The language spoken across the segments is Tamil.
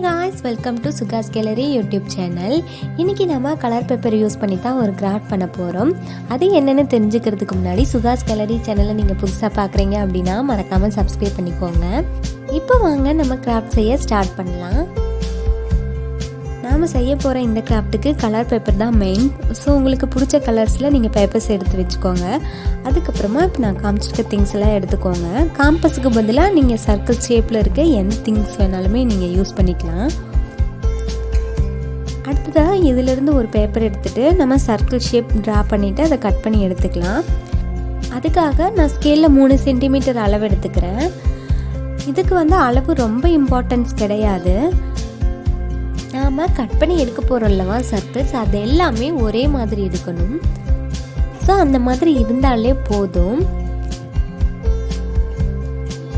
guys, welcome to Suga's Gallery YouTube channel. இன்னைக்கு நம்ம கலர் பேப்பர் யூஸ் பண்ணி தான் ஒரு கிராஃப்ட் பண்ண போறோம். அது என்னன்னு தெரிஞ்சுக்கிறதுக்கு முன்னாடி Suga's Gallery சேனலை நீங்க புதுசா பார்க்கறீங்க அப்படினா மறக்காம Subscribe பண்ணிக்கோங்க. இப்போ வாங்க நம்ம கிராஃப்ட் செய்ய ஸ்டார்ட் பண்ணலாம். நாம செய்ய போற இந்த கிராஃப்ட்டுக்கு கலர் பேப்பர் தான் மெயின். ஸோ உங்களுக்கு பிடிச்ச கலர்ஸில் நீங்கள் பேப்பர்ஸ் எடுத்து வச்சுக்கோங்க. அதுக்கப்புறமா இப்போ நான் காமிச்சிருக்க திங்ஸ் எல்லாம் எடுத்துக்கோங்க. காம்பஸுக்கு பதிலாக நீங்கள் சர்க்கிள் ஷேப்பில் இருக்க எந்த திங்ஸ் வேணாலுமே நீங்கள் யூஸ் பண்ணிக்கலாம். அடுத்ததாக இதிலிருந்து ஒரு பேப்பர் எடுத்துகிட்டு நம்ம சர்க்கிள் ஷேப் ட்ரா பண்ணிவிட்டு அதை கட் பண்ணி எடுத்துக்கலாம். அதுக்காக நான் ஸ்கேலில் 3 சென்டிமீட்டர் அளவு எடுத்துக்கிறேன். இதுக்கு அளவு ரொம்ப இம்பார்ட்டன்ஸ் கிடையாது. நாம் கட் பண்ணி எடுக்க போகிறோம்லவா சர்க்கிள்ஸ், அது எல்லாமே ஒரே மாதிரி இருக்கணும். ஸோ அந்த மாதிரி இருந்தாலே போதும்.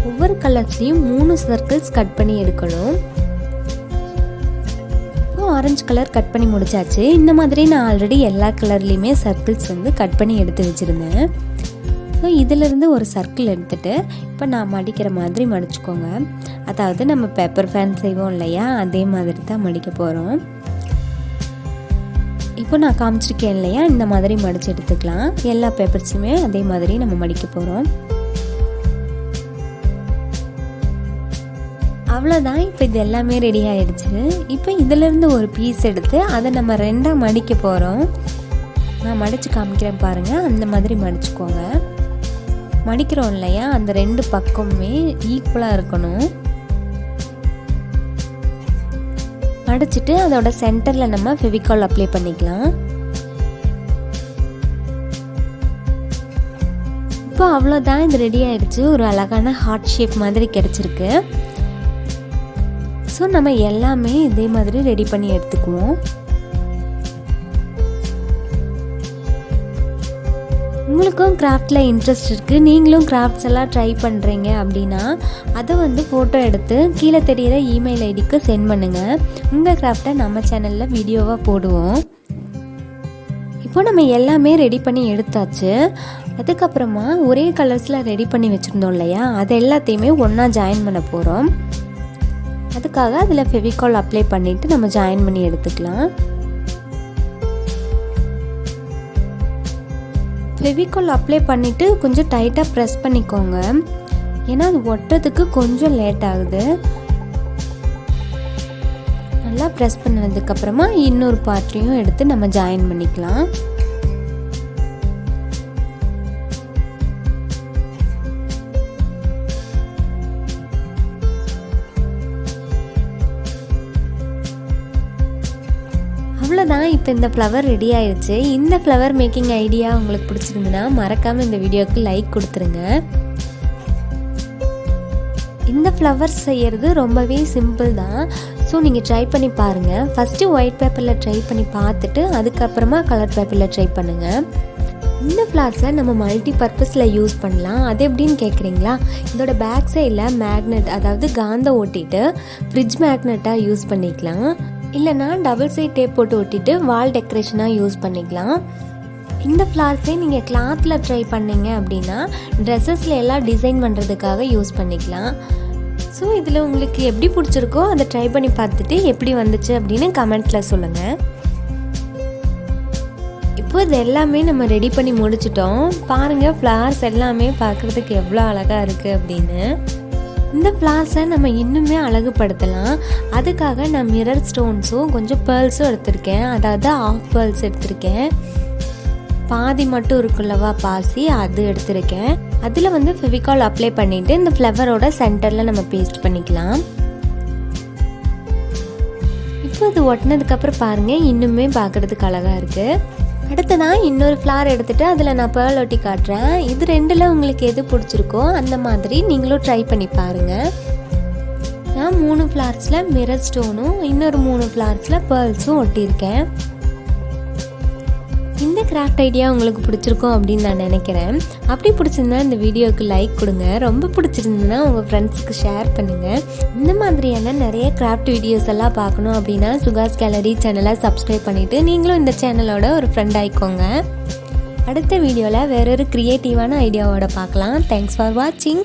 ஒவ்வொரு கலர்ஸ்லையும் 3 சர்க்கிள்ஸ் கட் பண்ணி எடுக்கணும். ஆரஞ்சு கலர் கட் பண்ணி முடிச்சாச்சு. இந்த மாதிரி நான் ஆல்ரெடி எல்லா கலர்லேயுமே சர்க்கிள்ஸ் கட் பண்ணி எடுத்து வச்சுருந்தேன். ஸோ இதிலிருந்து ஒரு சர்க்கிள் எடுத்துகிட்டு இப்போ நான் மடிக்கிற மாதிரி மடிச்சுக்கோங்க. அதாவது நம்ம பேப்பர் ஃபேன் செய்வோம் இல்லையா, அதே மாதிரி தான் மடிக்க போகிறோம். இப்போ நான் காமிச்சிருக்கேன் இல்லையா, இந்த மாதிரி மடித்து எடுத்துக்கலாம். எல்லா பேப்பர்ஸுமே அதே மாதிரி நம்ம மடிக்க போகிறோம். அவ்வளோதான், இப்போ இது எல்லாமே ரெடி ஆகிடுச்சு. இப்போ இதிலேருந்து ஒரு பீஸ் எடுத்து அதை நம்ம 2ஆக மடிக்க போகிறோம். நான் மடித்து காமிக்கிறேன் பாருங்கள். அந்த மாதிரி மடிச்சுக்கோங்க. மடிக்கிறோம் இல்லையா, அந்த 2 பக்கமுமே ஈக்குவலாக இருக்கணும். மடிச்சுட்டு அதோட சென்டரில் நம்ம ஃபெவிகால் அப்ளை பண்ணிக்கலாம். இப்போ அவ்வளோதான், இது ரெடி ஆயிடுச்சு. ஒரு அழகான ஹார்ட் ஷேப் மாதிரி கிடைச்சிருக்கு. ஸோ நம்ம எல்லாமே இதே மாதிரி ரெடி பண்ணி எடுத்துக்குவோம். உங்களுக்கும் கிராஃப்டில் இன்ட்ரெஸ்ட் இருக்குது, நீங்களும் கிராஃப்ட்ஸ் எல்லாம் ட்ரை பண்ணுறீங்க அப்படின்னா அதை ஃபோட்டோ எடுத்து கீழே தெரிகிற இமெயில் ஐடிக்கு சென்ட் பண்ணுங்கள். உங்கள் கிராஃப்டை நம்ம சேனலில் வீடியோவாக போடுவோம். இப்போ நம்ம எல்லாமே ரெடி பண்ணி எடுத்தாச்சு. அதுக்கப்புறமா ஒரே கலர்ஸில் ரெடி பண்ணி வச்சுருந்தோம் இல்லையா, அது எல்லாத்தையுமே ஒன்றா ஜாயின் பண்ண போகிறோம். அதுக்காக அதில் ஃபெவிகால் அப்ளை பண்ணிவிட்டு நம்ம ஜாயின் பண்ணி எடுத்துக்கலாம். ஃபெவிகால் அப்ளை பண்ணிவிட்டு கொஞ்சம் டைட்டாக ப்ரெஸ் பண்ணிக்கோங்க. ஏன்னா அது ஒட்டுறதுக்கு கொஞ்சம் லேட் ஆகுது. நல்லா ப்ரெஸ் பண்ணதுக்கப்புறமா இன்னொரு பார்ட்டையும் எடுத்து நம்ம ஜாயின் பண்ணிக்கலாம். அவ்வளோதான், இப்போ இந்த ஃப்ளவர் ரெடி ஆயிடுச்சு. இந்த ஃப்ளவர் மேக்கிங் ஐடியா உங்களுக்கு பிடிச்சிருந்துன்னா மறக்காமல் இந்த வீடியோவுக்கு லைக் கொடுத்துருங்க. இந்த ஃப்ளவர்ஸ் செய்கிறது ரொம்பவே சிம்பிள் தான். ஸோ நீங்கள் ட்ரை பண்ணி பாருங்கள். ஃபஸ்ட்டு ஒயிட் பேப்பரில் ட்ரை பண்ணி பார்த்துட்டு அதுக்கப்புறமா கலர் பேப்பரில் ட்ரை பண்ணுங்கள். இந்த ஃப்ளவர்ஸை நம்ம மல்டி பர்பஸில் யூஸ் பண்ணலாம். அது எப்படின்னு கேட்குறீங்களா? இதோட பேக் சைடில் மேக்னெட், அதாவது காந்த ஒட்டிட்டு ஃப்ரிட்ஜ் மேக்னெட்டாக யூஸ் பண்ணிக்கலாம். இல்லைனா டபுள் சைட் டேப் போட்டு ஒட்டிட்டு வால் டெக்கரேஷனாக யூஸ் பண்ணிக்கலாம். இந்த ஃப்ளவர்ஸை நீங்கள் கிளாத்தில் ட்ரை பண்ணிங்க அப்படின்னா ட்ரெஸ்ஸஸில் எல்லாம் டிசைன் பண்ணுறதுக்காக யூஸ் பண்ணிக்கலாம். ஸோ இதில் உங்களுக்கு எப்படி பிடிச்சிருக்கோ அதை ட்ரை பண்ணி பார்த்துட்டு எப்படி வந்துச்சு அப்படின்னு கமெண்ட்டில் சொல்லுங்கள். இப்போ இது எல்லாமே நம்ம ரெடி பண்ணி முடிச்சிட்டோம். பாருங்கள், ஃப்ளவர்ஸ் எல்லாமே பார்க்குறதுக்கு எவ்வளோ அழகாக இருக்குது அப்படின்னு. இந்த ஃப்ளவர்ஸை நம்ம இன்னுமே அழகுபடுத்தலாம். அதுக்காக நான் மிரர் ஸ்டோன்ஸும் கொஞ்சம் பேர்ல்ஸும் எடுத்திருக்கேன். அதாவது ஆஃப் பேர்ல்ஸ் எடுத்திருக்கேன். பாதி மட்டும் இருக்குல்லவா பாசி, அது எடுத்திருக்கேன். அதில் ஃபெவிகால் அப்ளை பண்ணிவிட்டு இந்த ஃப்ளவரோட சென்டரில் நம்ம பேஸ்ட் பண்ணிக்கலாம். இப்போ இது ஒட்டினதுக்கப்புறம் பாருங்கள், இன்னுமே பார்க்குறதுக்கு அழகாக இருக்குது. அடுத்ததான் இன்னொரு ஃப்ளவர் எடுத்துகிட்டு அதில் நான் பேர்ல் ஒட்டி காட்டுறேன். இது 2ல் உங்களுக்கு எது பிடிச்சிருக்கோ அந்த மாதிரி நீங்களும் ட்ரை பண்ணி பாருங்கள். நான் 3 ஃப்ளவர்ஸில் மிரர் ஸ்டோனும் இன்னொரு 3 ஃப்ளவர்ஸில் பேர்ல்ஸும் ஒட்டியிருக்கேன். இந்த கிராஃப்ட் ஐடியா உங்களுக்கு பிடிச்சிருக்கும் அப்படின்னு நான் நினைக்கிறேன். அப்படி பிடிச்சிருந்தா இந்த வீடியோவுக்கு லைக் கொடுங்க. ரொம்ப பிடிச்சிருந்ததுன்னா உங்கள் ஃப்ரெண்ட்ஸுக்கு ஷேர் பண்ணுங்கள். இந்த மாதிரியான நிறைய கிராஃப்ட் வீடியோஸ் எல்லாம் பார்க்கணும் அப்படின்னா சுகாஸ் கேலரி சேனலை சப்ஸ்கிரைப் பண்ணிவிட்டு நீங்களும் இந்த சேனலோட ஒரு ஃப்ரெண்ட் ஆயிக்கோங்க. அடுத்த வீடியோவில் வேறொரு க்ரியேட்டிவான ஐடியாவோட பார்க்கலாம். தேங்க்ஸ் ஃபார் வாட்சிங்.